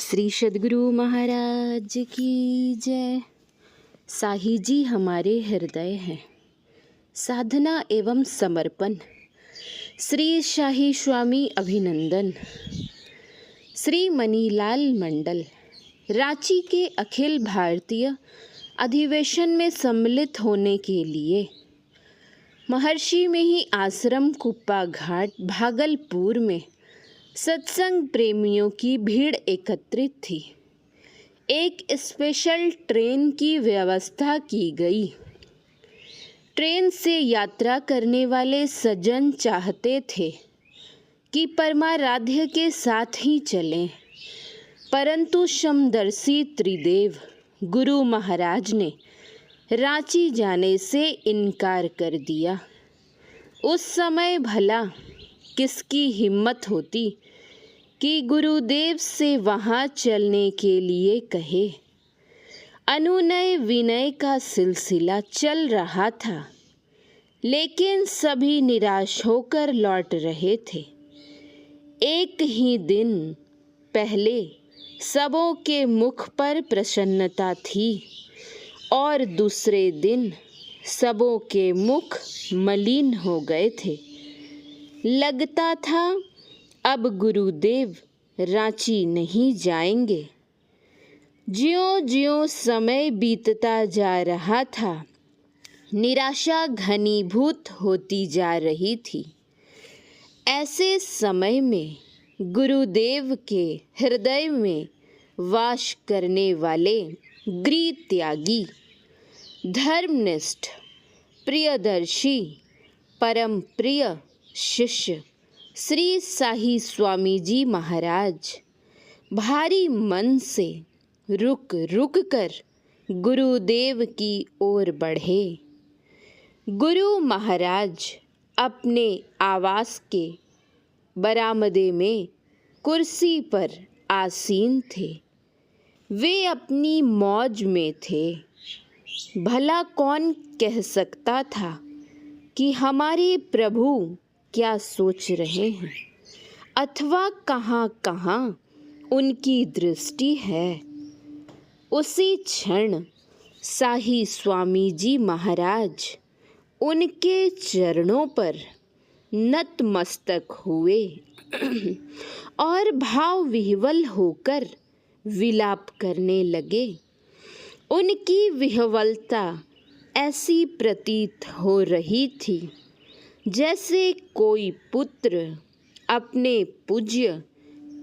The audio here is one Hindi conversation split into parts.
श्री सद्गुरु महाराज की जय। साही जी हमारे हृदय हैं, साधना एवं समर्पण। श्री शाही स्वामी अभिनंदन। श्री मनीलाल मंडल रांची के अखिल भारतीय अधिवेशन में सम्मिलित होने के लिए महर्षि में ही आश्रम कुप्पा घाट भागलपुर में सत्संग प्रेमियों की भीड़ एकत्रित थी। एक स्पेशल ट्रेन की व्यवस्था की गई। ट्रेन से यात्रा करने वाले सज्जन चाहते थे कि परमाराध्य के साथ ही चलें, परंतु समदर्शी त्रिदेव गुरु महाराज ने रांची जाने से इनकार कर दिया। उस समय भला किसकी हिम्मत होती कि गुरुदेव से वहाँ चलने के लिए कहे। अनुनय विनय का सिलसिला चल रहा था, लेकिन सभी निराश होकर लौट रहे थे। एक ही दिन पहले सबों के मुख पर प्रसन्नता थी और दूसरे दिन सबों के मुख मलिन हो गए थे। लगता था अब गुरुदेव रांची नहीं जाएंगे। ज्यों-ज्यों समय बीतता जा रहा था, निराशा घनीभूत होती जा रही थी। ऐसे समय में गुरुदेव के हृदय में वास करने वाले गृह त्यागी, धर्मनिष्ठ, प्रियदर्शी, परम प्रिय शिष्य श्री साही स्वामी जी महाराज भारी मन से रुक रुक कर गुरुदेव की ओर बढ़े। गुरु महाराज अपने आवास के बरामदे में कुर्सी पर आसीन थे। वे अपनी मौज में थे। भला कौन कह सकता था कि हमारे प्रभु क्या सोच रहे हैं अथवा कहाँ कहाँ उनकी दृष्टि है। उसी क्षण साही स्वामी जी महाराज उनके चरणों पर नतमस्तक हुए और भाव विह्वल होकर विलाप करने लगे। उनकी विह्वलता ऐसी प्रतीत हो रही थी जैसे कोई पुत्र अपने पूज्य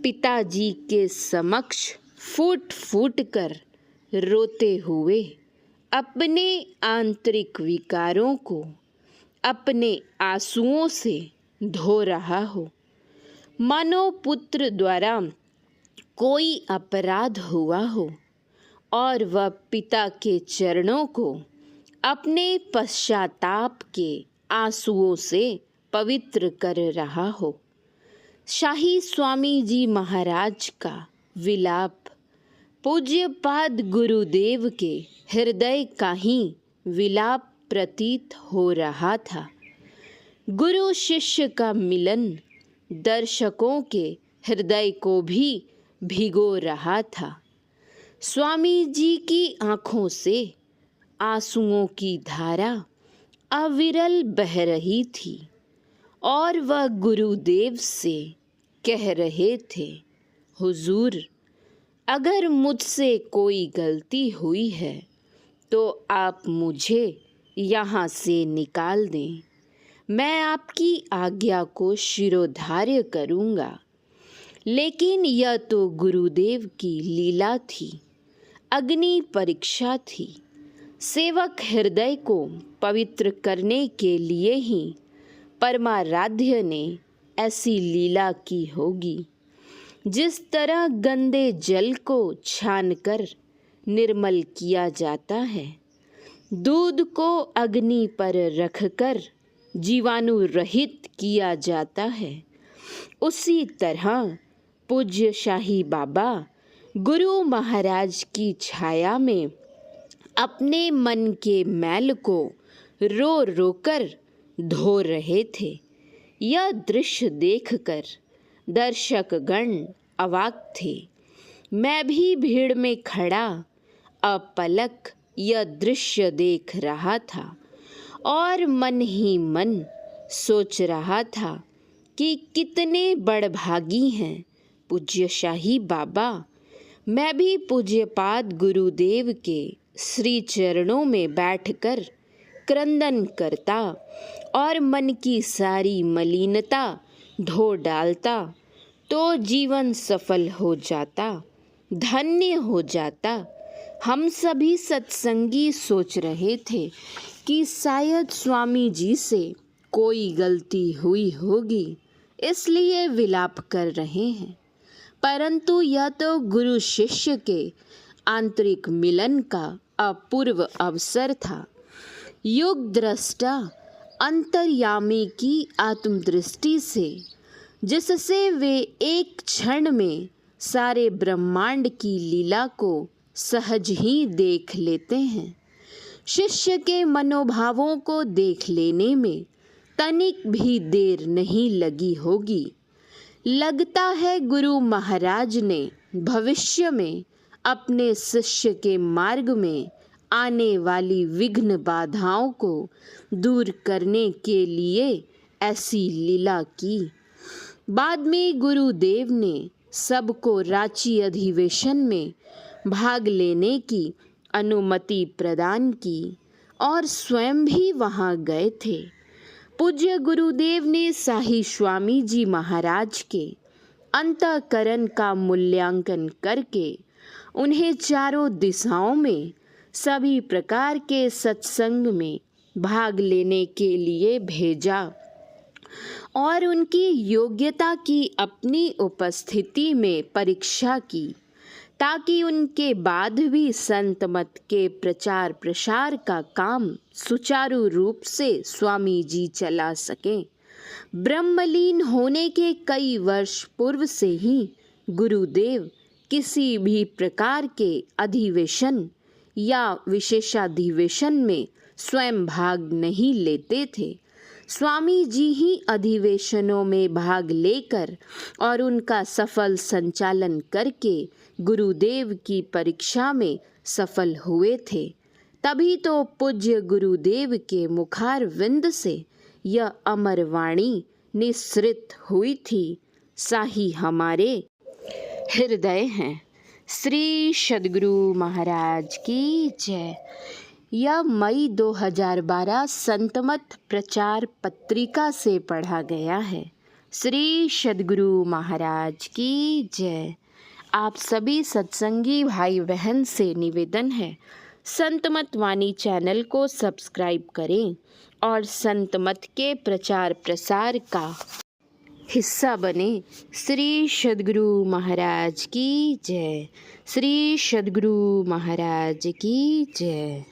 पिताजी के समक्ष फूट फूट कर रोते हुए अपने आंतरिक विकारों को अपने आंसुओं से धो रहा हो। मानो पुत्र द्वारा कोई अपराध हुआ हो और वह पिता के चरणों को अपने पश्चाताप के आंसुओं से पवित्र कर रहा हो। शाही स्वामी जी महाराज का विलाप पूज्यपाद गुरुदेव के हृदय का ही विलाप प्रतीत हो रहा था। गुरु शिष्य का मिलन दर्शकों के हृदय को भी भिगो रहा था। स्वामी जी की आँखों से आंसुओं की धारा अविरल बह रही थी और वह गुरुदेव से कह रहे थे, हुजूर, अगर मुझसे कोई गलती हुई है तो आप मुझे यहाँ से निकाल दें। मैं आपकी आज्ञा को शिरोधार्य करूँगा। लेकिन यह तो गुरुदेव की लीला थी, अग्नि परीक्षा थी। सेवक हृदय को पवित्र करने के लिए ही परमाराध्य ने ऐसी लीला की होगी। जिस तरह गंदे जल को छानकर निर्मल किया जाता है, दूध को अग्नि पर रखकर जीवाणु रहित किया जाता है, उसी तरह पूज्य शाही बाबा गुरु महाराज की छाया में अपने मन के मैल को रो रो कर धो रहे थे। यह दृश्य देखकर दर्शकगण अवाक थे। मैं भी भीड़ में खड़ा अपलक यह दृश्य देख रहा था और मन ही मन सोच रहा था कि कितने बड़भागी हैं पूज्य शाही बाबा। मैं भी पूज्यपाद गुरुदेव के श्री चरणों में बैठकर क्रंदन करता और मन की सारी मलिनता धो डालता तो जीवन सफल हो जाता, धन्य हो जाता। हम सभी सत्संगी सोच रहे थे कि शायद स्वामी जी से कोई गलती हुई होगी, इसलिए विलाप कर रहे हैं, परंतु यह तो गुरु शिष्य के आंतरिक मिलन का अपूर्व अवसर था। युग दृष्टा अंतर्यामी की आत्मदृष्टि से, जिससे वे एक क्षण में सारे ब्रह्मांड की लीला को सहज ही देख लेते हैं। शिष्य के मनोभावों को देख लेने में तनिक भी देर नहीं लगी होगी। लगता है गुरु महाराज ने भविष्य में अपने शिष्य के मार्ग में आने वाली विघ्न बाधाओं को दूर करने के लिए ऐसी लीला की। बाद में गुरुदेव ने सबको रांची अधिवेशन में भाग लेने की अनुमति प्रदान की और स्वयं भी वहां गए थे। पूज्य गुरुदेव ने शाही स्वामी जी महाराज के अंतःकरण का मूल्यांकन करके उन्हें चारों दिशाओं में सभी प्रकार के सत्संग में भाग लेने के लिए भेजा और उनकी योग्यता की अपनी उपस्थिति में परीक्षा की, ताकि उनके बाद भी संत मत के प्रचार प्रसार का काम सुचारू रूप से स्वामी जी चला सकें। ब्रह्मलीन होने के कई वर्ष पूर्व से ही गुरुदेव किसी भी प्रकार के अधिवेशन या विशेषाधिवेशन में स्वयं भाग नहीं लेते थे। स्वामी जी ही अधिवेशनों में भाग लेकर और उनका सफल संचालन करके गुरुदेव की परीक्षा में सफल हुए थे। तभी तो पूज्य गुरुदेव के मुखारविंद से यह अमर वाणी निसृत हुई थी। शाही हमारे हृदय हैं। श्री सद्गुरु महाराज की जय। यह मई 2012 संतमत प्रचार पत्रिका से पढ़ा गया है। श्री सद्गुरु महाराज की जय। आप सभी सत्संगी भाई बहन से निवेदन है, संतमत वाणी चैनल को सब्सक्राइब करें और संतमत के प्रचार प्रसार का हिस्सा बने। श्री सद्गुरु महाराज की जय। श्री सद्गुरु महाराज की जय।